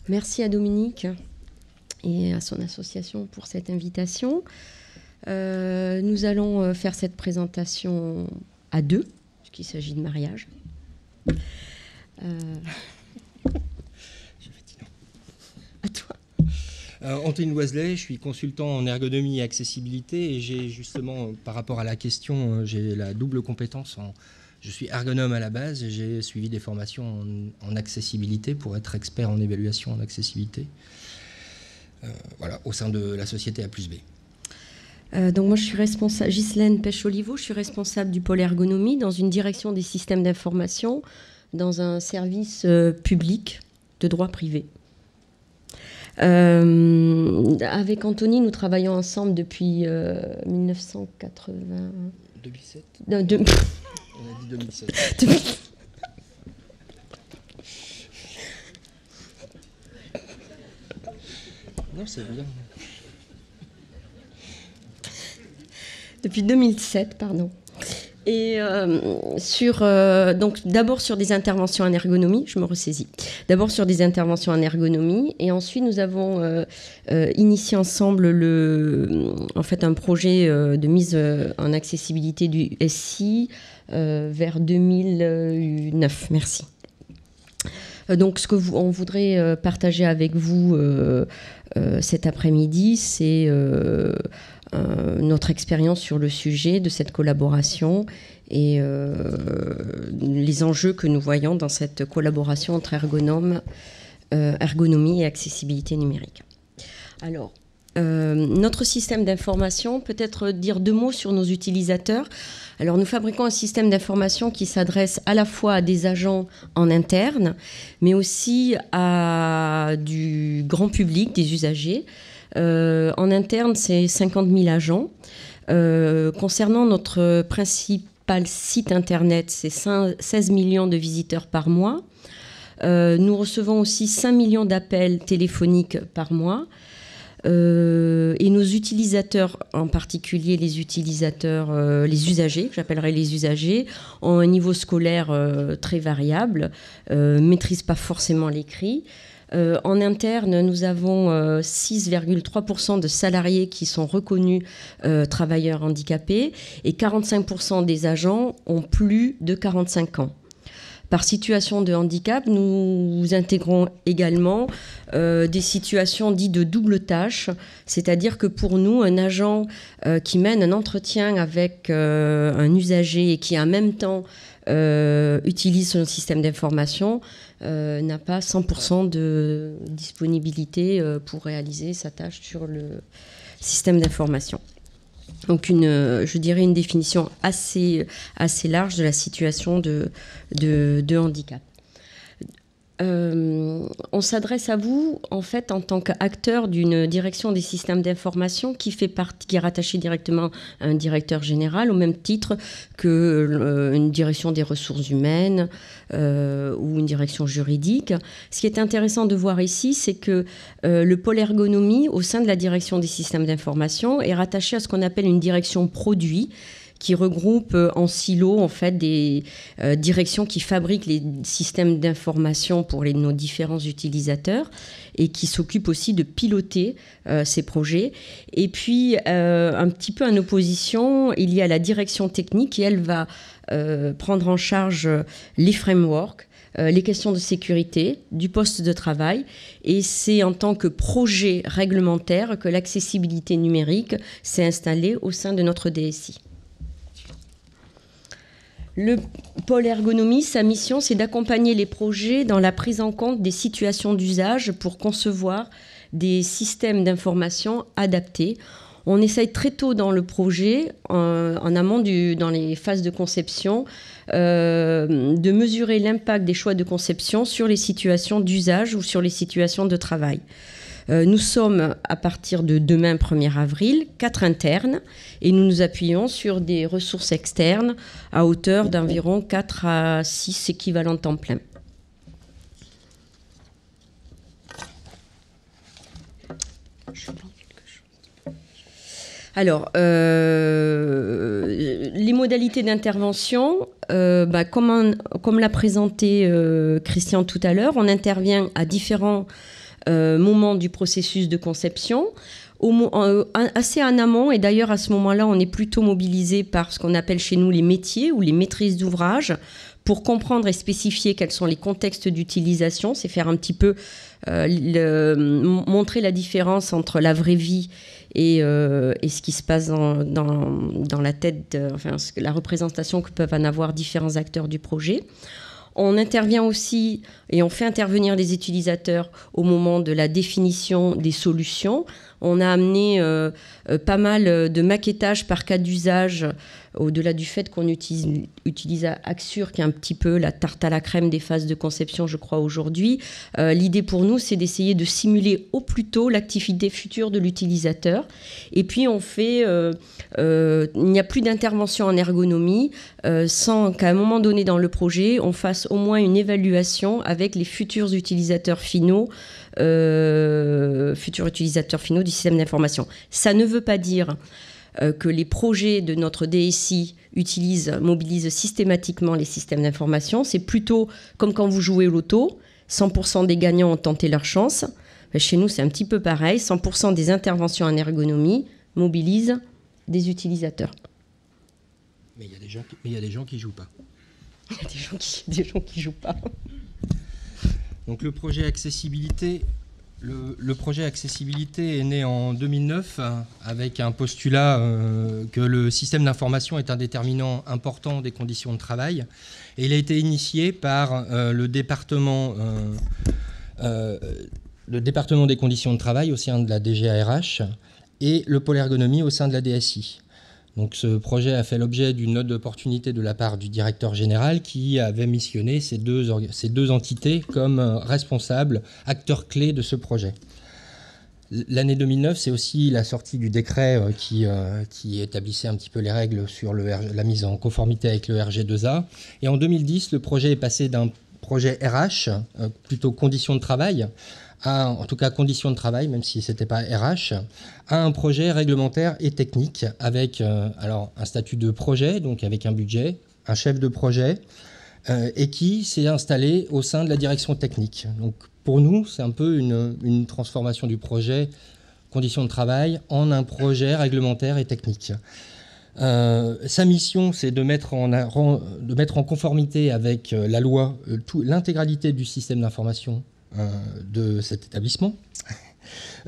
Merci à Dominique et à son association pour cette invitation. Nous allons faire cette présentation à deux, puisqu'il s'agit de mariage. À toi. Anthony Loiselet, je suis consultant en ergonomie et accessibilité et j'ai justement, par rapport à la question, j'ai la double compétence. Je suis ergonome à la base et j'ai suivi des formations en accessibilité pour être expert en évaluation en accessibilité. Voilà, au sein de la société A+B. Donc moi je suis responsable, Ghislaine Pêche-Oliveau, je suis responsable du pôle ergonomie dans une direction des systèmes d'information dans un service public de droit privé. Avec Anthony, nous travaillons ensemble depuis 1980... 2007 Non, On a dit 2007. Non, c'est bien. Depuis 2007, pardon. Et donc d'abord sur des interventions en ergonomie, je me ressaisis. D'abord sur des interventions en ergonomie, et ensuite nous avons initié ensemble un projet de mise en accessibilité du SI vers 2009. Merci. Donc ce que on voudrait partager avec vous cet après-midi, c'est notre expérience sur le sujet de cette collaboration et les enjeux que nous voyons dans cette collaboration entre ergonomie et accessibilité numérique. Alors, notre système d'information, peut-être dire deux mots sur nos utilisateurs. Alors, nous fabriquons un système d'information qui s'adresse à la fois à des agents en interne, mais aussi à du grand public, des usagers. En interne, c'est 50 000 agents. Concernant notre principal site internet, c'est 16 millions de visiteurs par mois. Nous recevons aussi 5 millions d'appels téléphoniques par mois. Et nos utilisateurs, en particulier les utilisateurs, les usagers, que j'appellerais les usagers, ont un niveau scolaire très variable, maîtrisent pas forcément l'écrit. En interne, nous avons 6,3% de salariés qui sont reconnus travailleurs handicapés et 45% des agents ont plus de 45 ans. Par situation de handicap, nous intégrons également des situations dites de double tâche, c'est-à-dire que pour nous, un agent qui mène un entretien avec un usager et qui en même temps utilise son système d'information n'a pas 100% de disponibilité pour réaliser sa tâche sur le système d'information. Donc je dirais une définition assez large de la situation de handicap. On s'adresse à vous en fait en tant qu'acteur d'une direction des systèmes d'information qui est rattachée directement à un directeur général au même titre qu'une direction des ressources humaines ou une direction juridique. Ce qui est intéressant de voir ici, c'est que le pôle ergonomie au sein de la direction des systèmes d'information est rattaché à ce qu'on appelle une direction produit, qui regroupe en silo en fait des directions qui fabriquent les systèmes d'information pour nos différents utilisateurs et qui s'occupent aussi de piloter ces projets. Et puis un petit peu en opposition, il y a la direction technique qui elle va prendre en charge les frameworks, les questions de sécurité du poste de travail, et c'est en tant que projet réglementaire que l'accessibilité numérique s'est installée au sein de notre DSI. Le pôle ergonomie, sa mission, c'est d'accompagner les projets dans la prise en compte des situations d'usage pour concevoir des systèmes d'information adaptés. On essaye très tôt dans le projet, en amont dans les phases de conception, de mesurer l'impact des choix de conception sur les situations d'usage ou sur les situations de travail. Nous sommes, à partir de demain, 1er avril, 4 internes et nous nous appuyons sur des ressources externes à hauteur d'environ 4 à 6 équivalents temps plein. Alors, les modalités d'intervention, comme l'a présenté Christian tout à l'heure, on intervient à différents moment du processus de conception, assez en amont, et d'ailleurs à ce moment-là, on est plutôt mobilisé par ce qu'on appelle chez nous les métiers ou les maîtrises d'ouvrage pour comprendre et spécifier quels sont les contextes d'utilisation. C'est faire un petit peu montrer la différence entre la vraie vie et ce qui se passe dans la tête, la représentation que peuvent en avoir différents acteurs du projet. On intervient aussi et on fait intervenir les utilisateurs au moment de la définition des solutions. On a amené pas mal de maquettage par cas d'usage, au-delà du fait qu'on utilise Axure, qui est un petit peu la tarte à la crème des phases de conception, je crois, aujourd'hui. L'idée pour nous, c'est d'essayer de simuler au plus tôt l'activité future de l'utilisateur. Et puis, on fait... il n'y a plus d'intervention en ergonomie sans qu'à un moment donné dans le projet, on fasse au moins une évaluation avec les futurs utilisateurs finaux du système d'information. Ça ne veut pas dire que les projets de notre DSI mobilisent systématiquement les systèmes d'information. C'est plutôt comme quand vous jouez au loto, 100% des gagnants ont tenté leur chance. Mais chez nous, c'est un petit peu pareil. 100% des interventions en ergonomie mobilisent des utilisateurs. Mais il y a des gens qui ne jouent pas. Il y a des gens qui jouent pas. Donc le projet accessibilité, le projet accessibilité est né en 2009 avec un postulat que le système d'information est un déterminant important des conditions de travail. Et il a été initié par le département des conditions de travail au sein de la DGARH et le pôle ergonomie au sein de la DSI. Donc ce projet a fait l'objet d'une note d'opportunité de la part du directeur général qui avait missionné ces deux entités comme responsables, acteurs clés de ce projet. L'année 2009, c'est aussi la sortie du décret qui établissait un petit peu les règles sur la mise en conformité avec le RG2A. Et en 2010, le projet est passé d'un projet RH, plutôt conditions de travail, en tout cas conditions de travail, même si ce n'était pas RH, à un projet réglementaire et technique avec alors un statut de projet, donc avec un budget, un chef de projet, et qui s'est installé au sein de la direction technique. Donc pour nous, c'est un peu une transformation du projet conditions de travail en un projet réglementaire et technique. Sa mission, c'est de mettre en conformité avec la loi l'intégralité du système d'information de cet établissement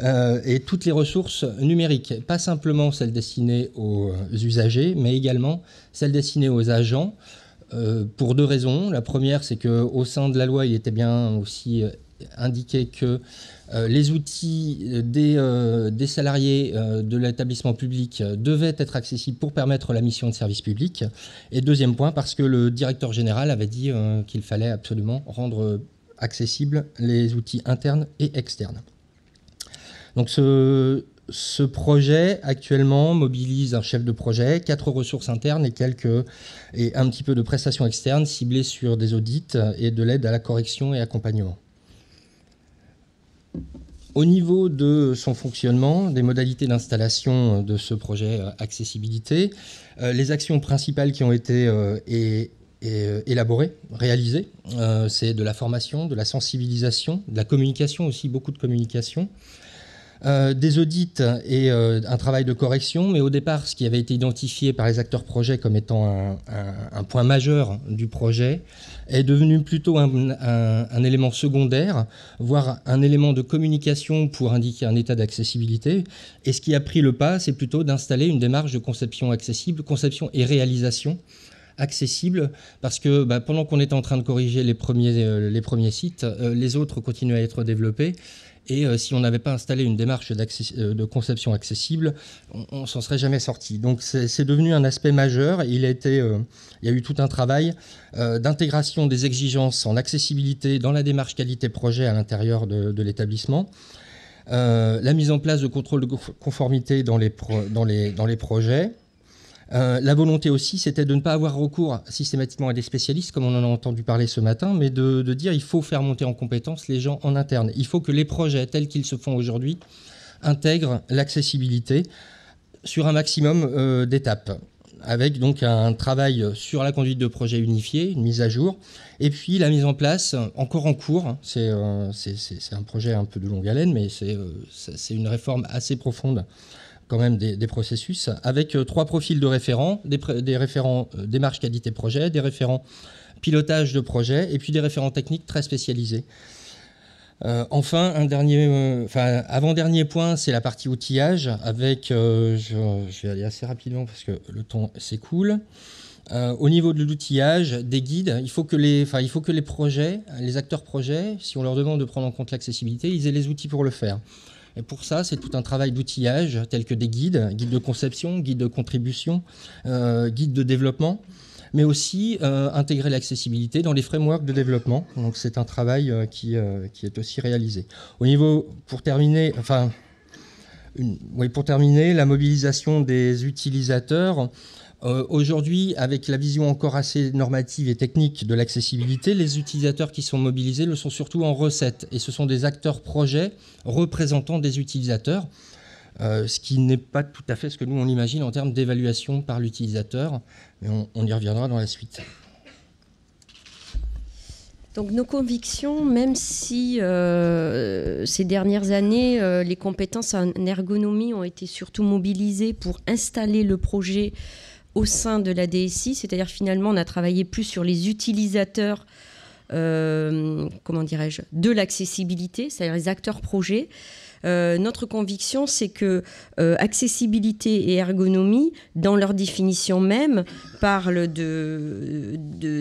et toutes les ressources numériques, pas simplement celles destinées aux usagers, mais également celles destinées aux agents, pour deux raisons. La première, c'est qu'au sein de la loi, il était bien aussi indiqué que les outils des salariés de l'établissement public devaient être accessibles pour permettre la mission de service public. Et deuxième point, parce que le directeur général avait dit qu'il fallait absolument rendre accessibles les outils internes et externes. Donc ce projet actuellement mobilise un chef de projet, 4 ressources internes et un petit peu de prestations externes ciblées sur des audits et de l'aide à la correction et accompagnement. Au niveau de son fonctionnement, des modalités d'installation de ce projet accessibilité, les actions principales qui ont été élaborées, réalisées, c'est de la formation, de la sensibilisation, de la communication aussi, beaucoup de communication, des audits et un travail de correction, mais au départ, ce qui avait été identifié par les acteurs projet comme étant un point majeur du projet est devenu plutôt un élément secondaire, voire un élément de communication pour indiquer un état d'accessibilité. Et ce qui a pris le pas, c'est plutôt d'installer une démarche de conception accessible, conception et réalisation accessible, parce que pendant qu'on était en train de corriger les premiers sites, les autres continuaient à être développés. Et si on n'avait pas installé une démarche de conception accessible, on s'en serait jamais sorti. Donc c'est devenu un aspect majeur. Il y a eu tout un travail d'intégration des exigences en accessibilité dans la démarche qualité projet à l'intérieur de l'établissement. La mise en place de contrôle de conformité dans les projets. La volonté aussi, c'était de ne pas avoir recours systématiquement à des spécialistes, comme on en a entendu parler ce matin, mais de dire qu'il faut faire monter en compétence les gens en interne. Il faut que les projets tels qu'ils se font aujourd'hui intègrent l'accessibilité sur un maximum d'étapes. avec donc un travail sur la conduite de projet unifié, une mise à jour, et puis la mise en place, encore en cours, c'est un projet un peu de longue haleine, mais c'est une réforme assez profonde quand même des processus, avec 3 profils de référents, des référents démarche qualité projet, des référents pilotage de projet, et puis des référents techniques très spécialisés. Enfin, avant-dernier point, c'est la partie outillage, avec, je vais aller assez rapidement parce que le temps s'écoule. Au niveau de l'outillage, des guides, il faut que les projets, les acteurs projets, si on leur demande de prendre en compte l'accessibilité, ils aient les outils pour le faire. Et pour ça, c'est tout un travail d'outillage, tel que des guides de conception, guides de contribution, guides de développement, mais aussi intégrer l'accessibilité dans les frameworks de développement. Donc c'est un travail qui est aussi réalisé. Au niveau, pour terminer, la mobilisation des utilisateurs. Aujourd'hui, avec la vision encore assez normative et technique de l'accessibilité, les utilisateurs qui sont mobilisés le sont surtout en recettes. Et ce sont des acteurs projets représentants des utilisateurs, ce qui n'est pas tout à fait ce que nous on imagine en termes d'évaluation par l'utilisateur. Mais on y reviendra dans la suite. Donc nos convictions, même si ces dernières années, les compétences en ergonomie ont été surtout mobilisées pour installer le projet au sein de la DSI, c'est-à-dire finalement on a travaillé plus sur les utilisateurs de l'accessibilité, c'est-à-dire les acteurs projets. Notre conviction, c'est que accessibilité et ergonomie, dans leur définition même, parlent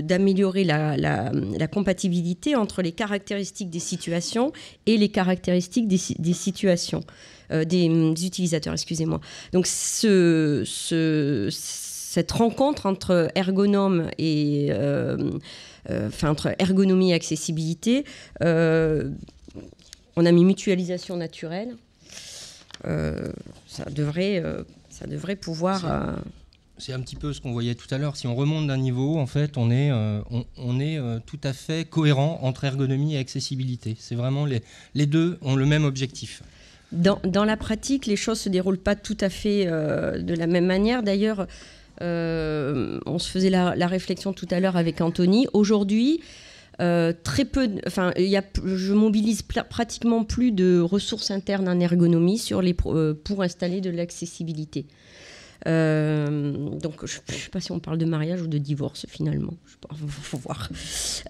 d'améliorer la compatibilité entre les caractéristiques des situations et les caractéristiques des situations, des utilisateurs, excusez-moi. Donc cette rencontre entre ergonome et entre ergonomie et accessibilité, on a mis mutualisation naturelle. Ça devrait pouvoir. C'est un petit peu ce qu'on voyait tout à l'heure. Si on remonte d'un niveau, en fait, on est tout à fait cohérent entre ergonomie et accessibilité. C'est vraiment les deux ont le même objectif. Dans la pratique, les choses ne se déroulent pas tout à fait de la même manière. D'ailleurs, on se faisait la réflexion tout à l'heure avec Anthony. Aujourd'hui, très peu, je mobilise pratiquement plus de ressources internes en ergonomie pour installer de l'accessibilité. Donc, je ne sais pas si on parle de mariage ou de divorce finalement. Il faut voir.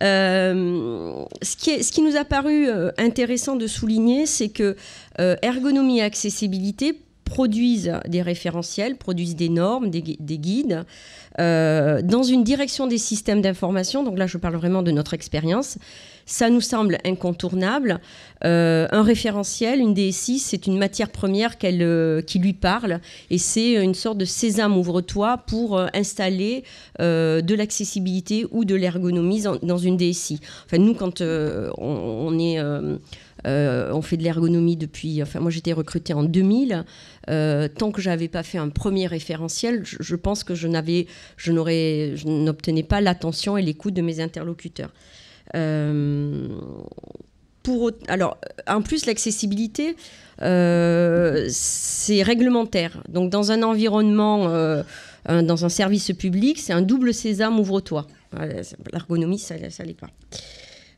Ce qui nous a paru intéressant de souligner, c'est que ergonomie et accessibilité produisent des référentiels, produisent des normes, des guides, dans une direction des systèmes d'information. Donc là, je parle vraiment de notre expérience. Ça nous semble incontournable. Un référentiel, une DSI, c'est une matière première qui lui parle. Et c'est une sorte de sésame, ouvre-toi pour installer de l'accessibilité ou de l'ergonomie dans une DSI. Enfin, nous, quand on fait de l'ergonomie depuis... moi, j'étais recrutée en 2000. Tant que je n'avais pas fait un premier référentiel, je pense que je n'obtenais pas l'attention et l'écoute de mes interlocuteurs. Alors, en plus, l'accessibilité, c'est réglementaire. Donc, dans un environnement, dans un service public, c'est un double sésame, ouvre-toi. L'ergonomie, ça l'est pas.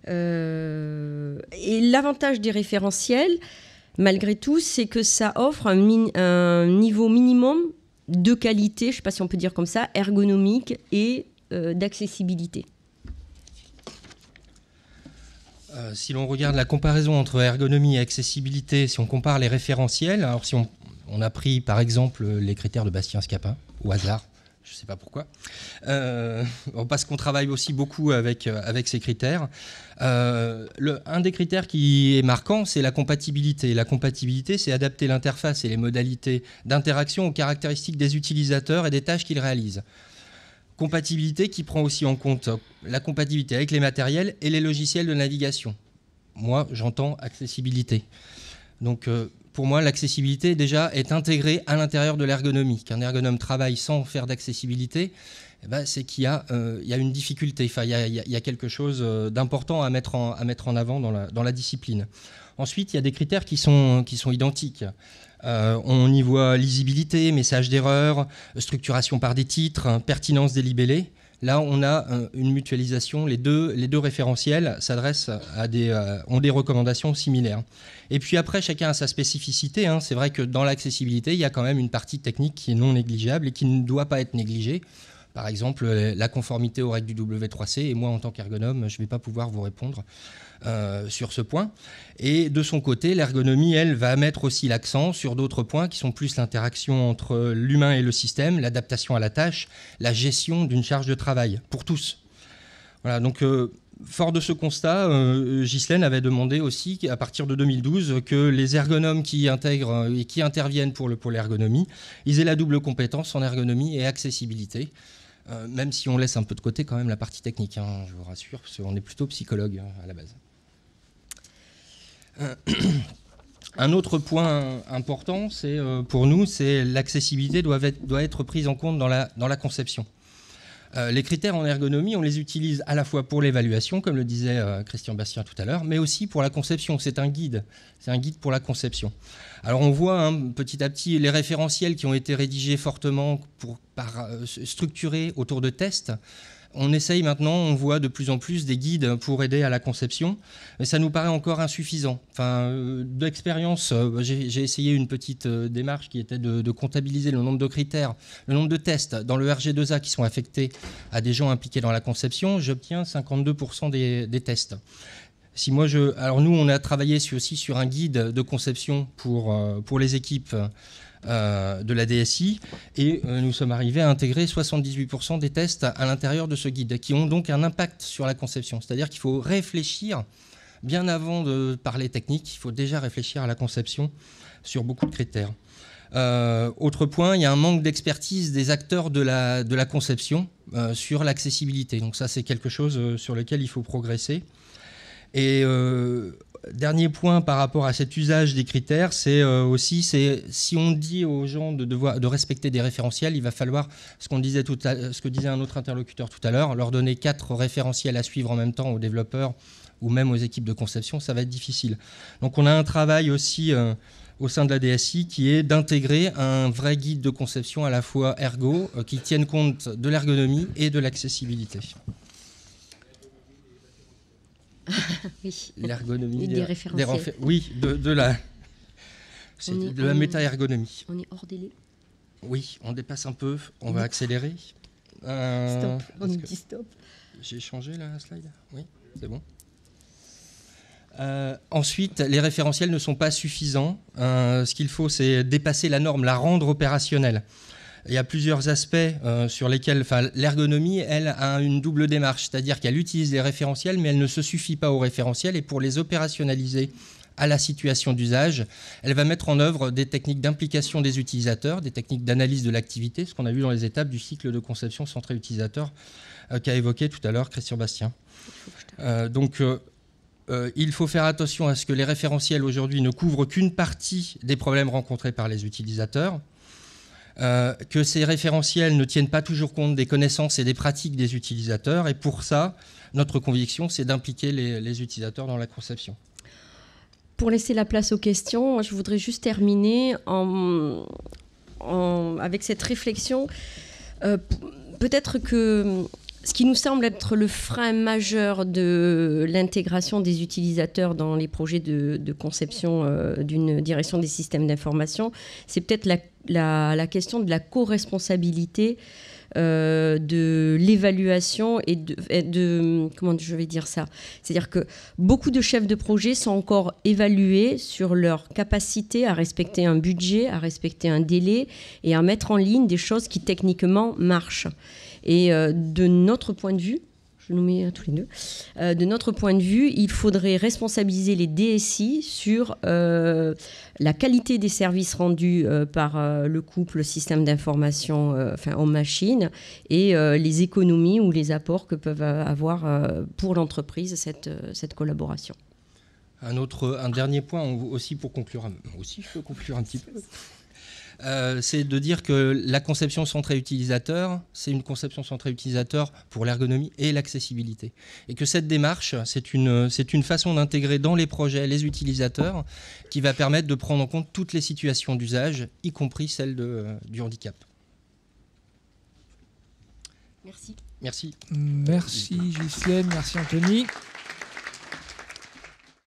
Et l'avantage des référentiels, malgré tout, c'est que ça offre un niveau minimum de qualité, je ne sais pas si on peut dire comme ça, ergonomique et d'accessibilité. Si l'on regarde la comparaison entre ergonomie et accessibilité, si on compare les référentiels, alors si on a pris par exemple les critères de Bastien Scapin, au hasard, je ne sais pas pourquoi, parce qu'on travaille aussi beaucoup avec ces critères. Un des critères qui est marquant, c'est la compatibilité. La compatibilité, c'est adapter l'interface et les modalités d'interaction aux caractéristiques des utilisateurs et des tâches qu'ils réalisent. Compatibilité qui prend aussi en compte la compatibilité avec les matériels et les logiciels de navigation. Moi, j'entends accessibilité. Donc, pour moi, l'accessibilité, déjà, est intégrée à l'intérieur de l'ergonomie. Qu'un ergonome travaille sans faire d'accessibilité, c'est qu'il y a une difficulté. Enfin, il y a quelque chose d'important à mettre en avant dans la discipline. Ensuite, il y a des critères qui sont identiques. On y voit lisibilité, message d'erreur, structuration par des titres, pertinence des libellés. Là, on a une mutualisation. Les deux référentiels s'adressent ont des recommandations similaires. Et puis après, chacun a sa spécificité. Hein. C'est vrai que dans l'accessibilité, il y a quand même une partie technique qui est non négligeable et qui ne doit pas être négligée. Par exemple, la conformité aux règles du W3C. Et moi, en tant qu'ergonome, je ne vais pas pouvoir vous répondre sur ce point. Et de son côté, l'ergonomie, elle, va mettre aussi l'accent sur d'autres points qui sont plus l'interaction entre l'humain et le système, l'adaptation à la tâche, la gestion d'une charge de travail pour tous. Voilà, donc fort de ce constat, Ghislaine avait demandé aussi, à partir de 2012, que les ergonomes qui intègrent et qui interviennent pour l'ergonomie, ils aient la double compétence en ergonomie et accessibilité. Même si on laisse un peu de côté quand même la partie technique, hein, je vous rassure, parce qu'on est plutôt psychologue à la base. Un autre point important, pour nous, c'est l'accessibilité doit être prise en compte dans la conception. Les critères en ergonomie, on les utilise à la fois pour l'évaluation, comme le disait Christian Bastien tout à l'heure, mais aussi pour la conception. C'est un guide pour la conception. Alors on voit petit à petit les référentiels qui ont été rédigés fortement structurés autour de tests. On essaye maintenant, on voit de plus en plus des guides pour aider à la conception, mais ça nous paraît encore insuffisant. D'expérience, j'ai essayé une petite démarche qui était de comptabiliser le nombre de critères, le nombre de tests dans le RG2A qui sont affectés à des gens impliqués dans la conception. J'obtiens 52% des tests. Alors nous, on a travaillé aussi sur un guide de conception pour les équipes de la DSI et nous sommes arrivés à intégrer 78% des tests à l'intérieur de ce guide qui ont donc un impact sur la conception. C'est-à-dire qu'il faut réfléchir, bien avant de parler technique, il faut déjà réfléchir à la conception sur beaucoup de critères. Autre point, il y a un manque d'expertise des acteurs de la conception sur l'accessibilité. Donc ça, c'est quelque chose sur lequel il faut progresser. Et dernier point par rapport à cet usage des critères, c'est si on dit aux gens de respecter des référentiels, il va falloir, ce que disait un autre interlocuteur tout à l'heure, leur donner 4 référentiels à suivre en même temps aux développeurs ou même aux équipes de conception, ça va être difficile. Donc on a un travail aussi au sein de la DSI qui est d'intégrer un vrai guide de conception à la fois ergo, qui tienne compte de l'ergonomie et de l'accessibilité. Oui. L'ergonomie des référentiels. De la méta-ergonomie. On est hors délai. Oui, on dépasse un peu, on va accélérer. Stop, on dit stop. J'ai changé la slide. Oui, c'est bon. Ensuite, les référentiels ne sont pas suffisants. Ce qu'il faut, c'est dépasser la norme, la rendre opérationnelle. Il y a plusieurs aspects sur lesquels l'ergonomie, elle, a une double démarche, c'est-à-dire qu'elle utilise les référentiels, mais elle ne se suffit pas aux référentiels, et pour les opérationnaliser à la situation d'usage, elle va mettre en œuvre des techniques d'implication des utilisateurs, des techniques d'analyse de l'activité, ce qu'on a vu dans les étapes du cycle de conception centré utilisateur qu'a évoqué tout à l'heure Christian Bastien. Il faut faire attention à ce que les référentiels aujourd'hui ne couvrent qu'une partie des problèmes rencontrés par les utilisateurs, que ces référentiels ne tiennent pas toujours compte des connaissances et des pratiques des utilisateurs. Et pour ça, notre conviction, c'est d'impliquer les utilisateurs dans la conception. Pour laisser la place aux questions, je voudrais juste terminer avec cette réflexion. Peut-être que ce qui nous semble être le frein majeur de l'intégration des utilisateurs dans les projets de conception d'une direction des systèmes d'information, c'est peut-être la question de la co-responsabilité de l'évaluation et de comment je vais dire ça. C'est-à-dire que beaucoup de chefs de projet sont encore évalués sur leur capacité à respecter un budget, à respecter un délai et à mettre en ligne des choses qui techniquement marchent. Et de notre point de vue, je nous mets tous les deux, de notre point de vue, il faudrait responsabiliser les DSI sur la qualité des services rendus par le couple système d'information en machine et les économies ou les apports que peuvent avoir pour l'entreprise cette collaboration. Un dernier point aussi pour conclure, aussi je peux conclure un petit peu. C'est de dire que la conception centrée utilisateur, c'est une conception centrée utilisateur pour l'ergonomie et l'accessibilité. Et que cette démarche, c'est une façon d'intégrer dans les projets les utilisateurs qui va permettre de prendre en compte toutes les situations d'usage, y compris celle du handicap. Merci. Merci. Merci Ghislaine, merci Anthony.